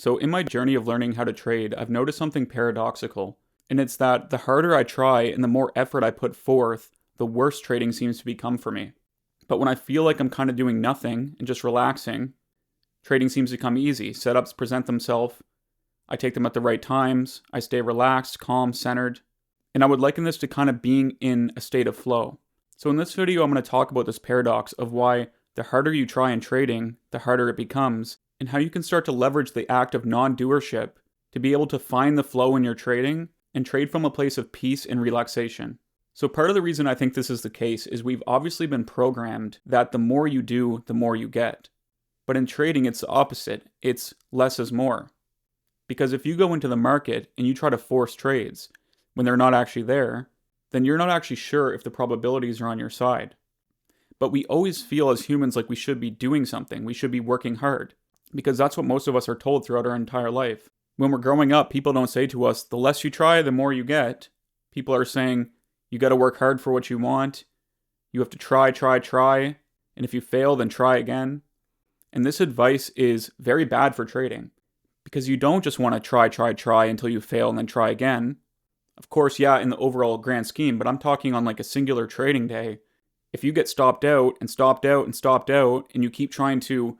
So in my journey of learning how to trade, I've noticed something paradoxical, and it's that the harder I try and the more effort I put forth, the worse trading seems to become for me. But when I feel like I'm kind of doing nothing and just relaxing, trading seems to come easy. Setups present themselves, I take them at the right times, I stay relaxed, calm, centered, and I would liken this to kind of being in a state of flow. So in this video, I'm going to talk about this paradox of why the harder you try in trading, the harder it becomes, and how you can start to leverage the act of non-doership to be able to find the flow in your trading and trade from a place of peace and relaxation. So part of the reason I think this is the case is we've obviously been programmed that the more you do, the more you get. But in trading, it's the opposite. It's less is more. Because if you go into the market and you try to force trades when they're not actually there, then you're not actually sure if the probabilities are on your side. But we always feel as humans like we should be doing something. We should be working hard. Because that's what most of us are told throughout our entire life. When we're growing up, people don't say to us, the less you try, the more you get. People are saying, you got to work hard for what you want. You have to try. And if you fail, then try again. And this advice is very bad for trading. Because you don't just want to try until you fail and then try again. Of course, yeah, in the overall grand scheme, but I'm talking on like a singular trading day. If you get stopped out, and you keep trying to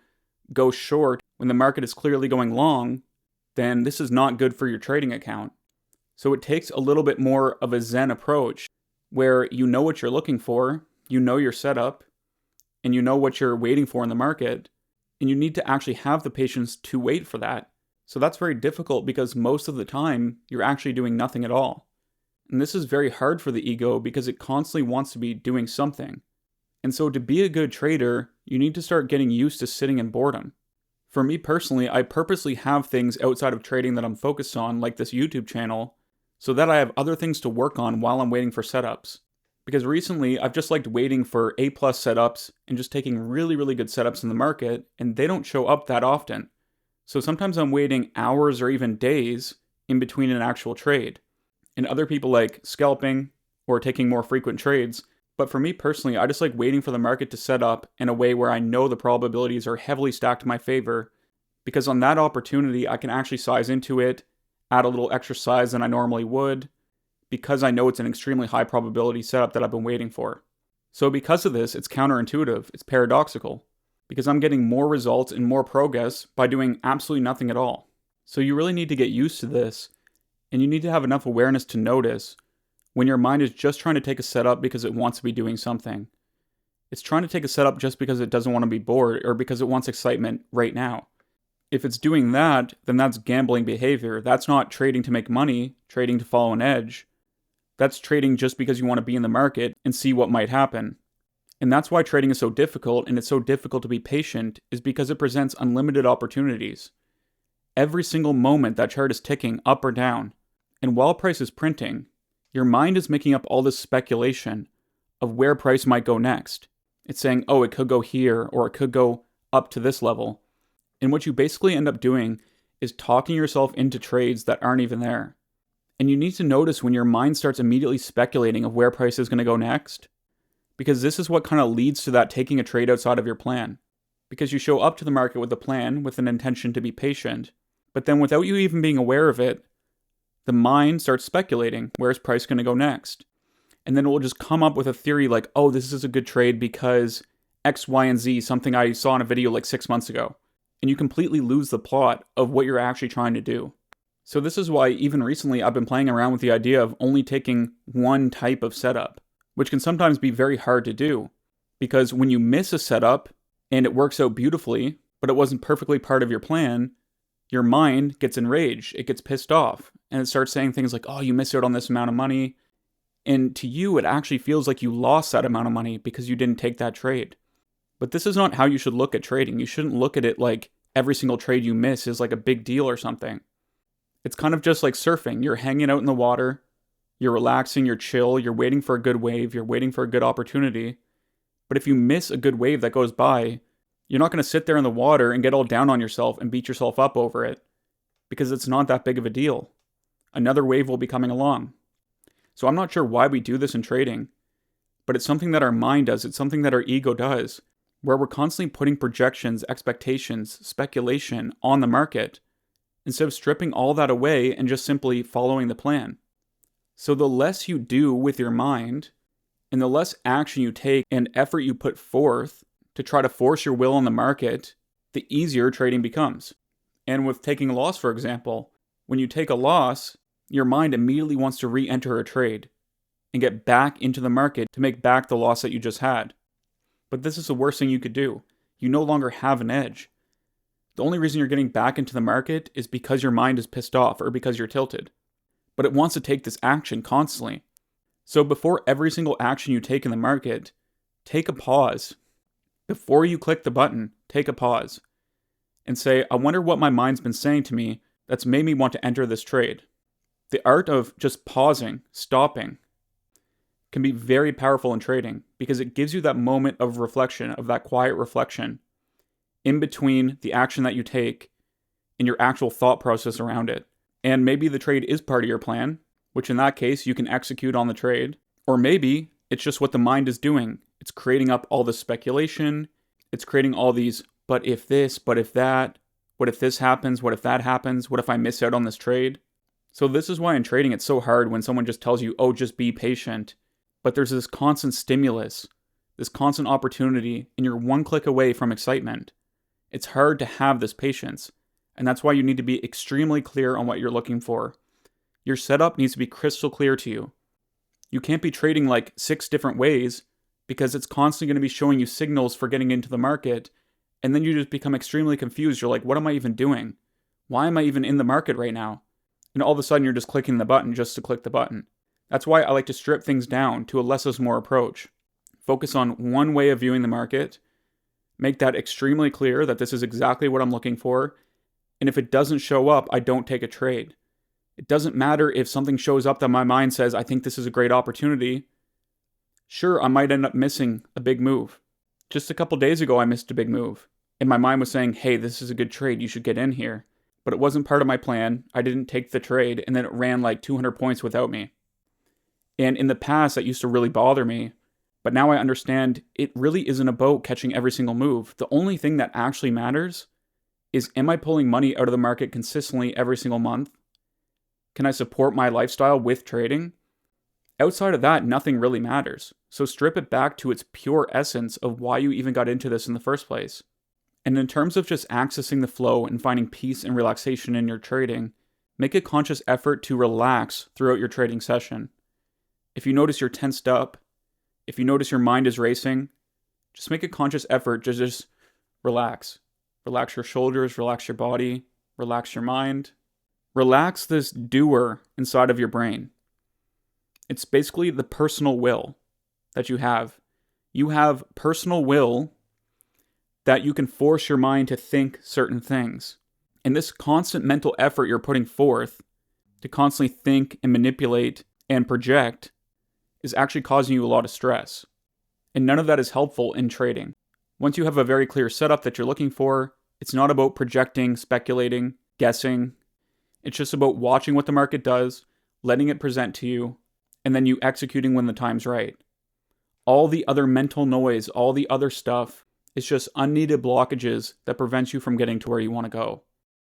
go short when the market is clearly going long, then this is not good for your trading account. So it takes a little bit more of a Zen approach where you know what you're looking for, you know your setup, and you know what you're waiting for in the market, and you need to actually have the patience to wait for that. So that's very difficult because most of the time you're actually doing nothing at all. And this is very hard for the ego because it constantly wants to be doing something. And so to be a good trader, you need to start getting used to sitting in boredom. For me personally, I purposely have things outside of trading that I'm focused on, like this YouTube channel, so that I have other things to work on while I'm waiting for setups. Because recently, I've just liked waiting for A+ setups and just taking really, really good setups in the market, and they don't show up that often. So sometimes I'm waiting hours or even days in between an actual trade. And other people like scalping or taking more frequent trades. But for me personally, I just like waiting for the market to set up in a way where I know the probabilities are heavily stacked in my favor. Because on that opportunity, I can actually size into it, add a little extra size than I normally would, because I know it's an extremely high probability setup that I've been waiting for. So because of this, it's counterintuitive, it's paradoxical, because I'm getting more results and more progress by doing absolutely nothing at all. So you really need to get used to this, and you need to have enough awareness to notice when your mind is just trying to take a setup because it wants to be doing something. It's trying to take a setup just because it doesn't want to be bored or because it wants excitement right now. If it's doing that, then that's gambling behavior. That's not trading to make money, trading to follow an edge. That's trading just because you want to be in the market and see what might happen. And that's why trading is so difficult, and it's so difficult to be patient, is because it presents unlimited opportunities. Every single moment that chart is ticking up or down. And while price is printing, your mind is making up all this speculation of where price might go next. It's saying, oh, it could go here, or it could go up to this level. And what you basically end up doing is talking yourself into trades that aren't even there. And you need to notice when your mind starts immediately speculating of where price is going to go next, because this is what kind of leads to that taking a trade outside of your plan. Because you show up to the market with a plan, with an intention to be patient, but then without you even being aware of it, the mind starts speculating, where's price going to go next? And then it will just come up with a theory like, oh, this is a good trade because X, Y, and Z, something I saw in a video like 6 months ago. And you completely lose the plot of what you're actually trying to do. So this is why even recently I've been playing around with the idea of only taking one type of setup, which can sometimes be very hard to do. Because when you miss a setup and it works out beautifully, but it wasn't perfectly part of your plan, your mind gets enraged, it gets pissed off, and it starts saying things like, oh, you missed out on this amount of money. And to you, it actually feels like you lost that amount of money because you didn't take that trade. But this is not how you should look at trading. You shouldn't look at it like every single trade you miss is like a big deal or something. It's kind of just like surfing. You're hanging out in the water, you're relaxing, you're chill, you're waiting for a good wave, you're waiting for a good opportunity. But if you miss a good wave that goes by, you're not going to sit there in the water and get all down on yourself and beat yourself up over it, because it's not that big of a deal. Another wave will be coming along. So I'm not sure why we do this in trading, but it's something that our mind does, it's something that our ego does, where we're constantly putting projections, expectations, speculation on the market, instead of stripping all that away and just simply following the plan. So the less you do with your mind, and the less action you take and effort you put forth to try to force your will on the market, the easier trading becomes. And with taking a loss, for example, when you take a loss, your mind immediately wants to re-enter a trade and get back into the market to make back the loss that you just had. But this is the worst thing you could do. You no longer have an edge. The only reason you're getting back into the market is because your mind is pissed off or because you're tilted. But it wants to take this action constantly. So before every single action you take in the market, take a pause. Before you click the button, take a pause and say, I wonder what my mind's been saying to me that's made me want to enter this trade. The art of just pausing, stopping, can be very powerful in trading because it gives you that moment of reflection, of that quiet reflection in between the action that you take and your actual thought process around it. And maybe the trade is part of your plan, which in that case you can execute on the trade. Or maybe it's just what the mind is doing. It's creating up all this speculation. It's creating all these, but if this, but if that, what if this happens, what if that happens, what if I miss out on this trade? So this is why in trading it's so hard when someone just tells you, oh, just be patient. But there's this constant stimulus, this constant opportunity, and you're one click away from excitement. It's hard to have this patience, and that's why you need to be extremely clear on what you're looking for. Your setup needs to be crystal clear to you. You can't be trading like 6 different ways because it's constantly going to be showing you signals for getting into the market, and then you just become extremely confused. You're like, what am I even doing? Why am I even in the market right now? And all of a sudden you're just clicking the button just to click the button. That's why I like to strip things down to a less is more approach. Focus on one way of viewing the market. Make that extremely clear that this is exactly what I'm looking for. And if it doesn't show up, I don't take a trade. It doesn't matter if something shows up that my mind says, I think this is a great opportunity. Sure, I might end up missing a big move. Just a couple days ago, I missed a big move. And my mind was saying, hey, this is a good trade. You should get in here. But it wasn't part of my plan. I didn't take the trade. And then it ran like 200 points without me. And in the past, that used to really bother me. But now I understand it really isn't about catching every single move. The only thing that actually matters is, am I pulling money out of the market consistently every single month? Can I support my lifestyle with trading? Outside of that, nothing really matters. So strip it back to its pure essence of why you even got into this in the first place. And in terms of just accessing the flow and finding peace and relaxation in your trading, make a conscious effort to relax throughout your trading session. If you notice you're tensed up, if you notice your mind is racing, just make a conscious effort to just relax. Relax your shoulders, relax your body, relax your mind. Relax this doer inside of your brain. It's basically the personal will that you have. You have personal will that you can force your mind to think certain things. And this constant mental effort you're putting forth to constantly think and manipulate and project is actually causing you a lot of stress. And none of that is helpful in trading. Once you have a very clear setup that you're looking for, it's not about projecting, speculating, guessing. It's just about watching what the market does, letting it present to you, and then you executing when the time's right. All the other mental noise, all the other stuff, is just unneeded blockages that prevents you from getting to where you want to go.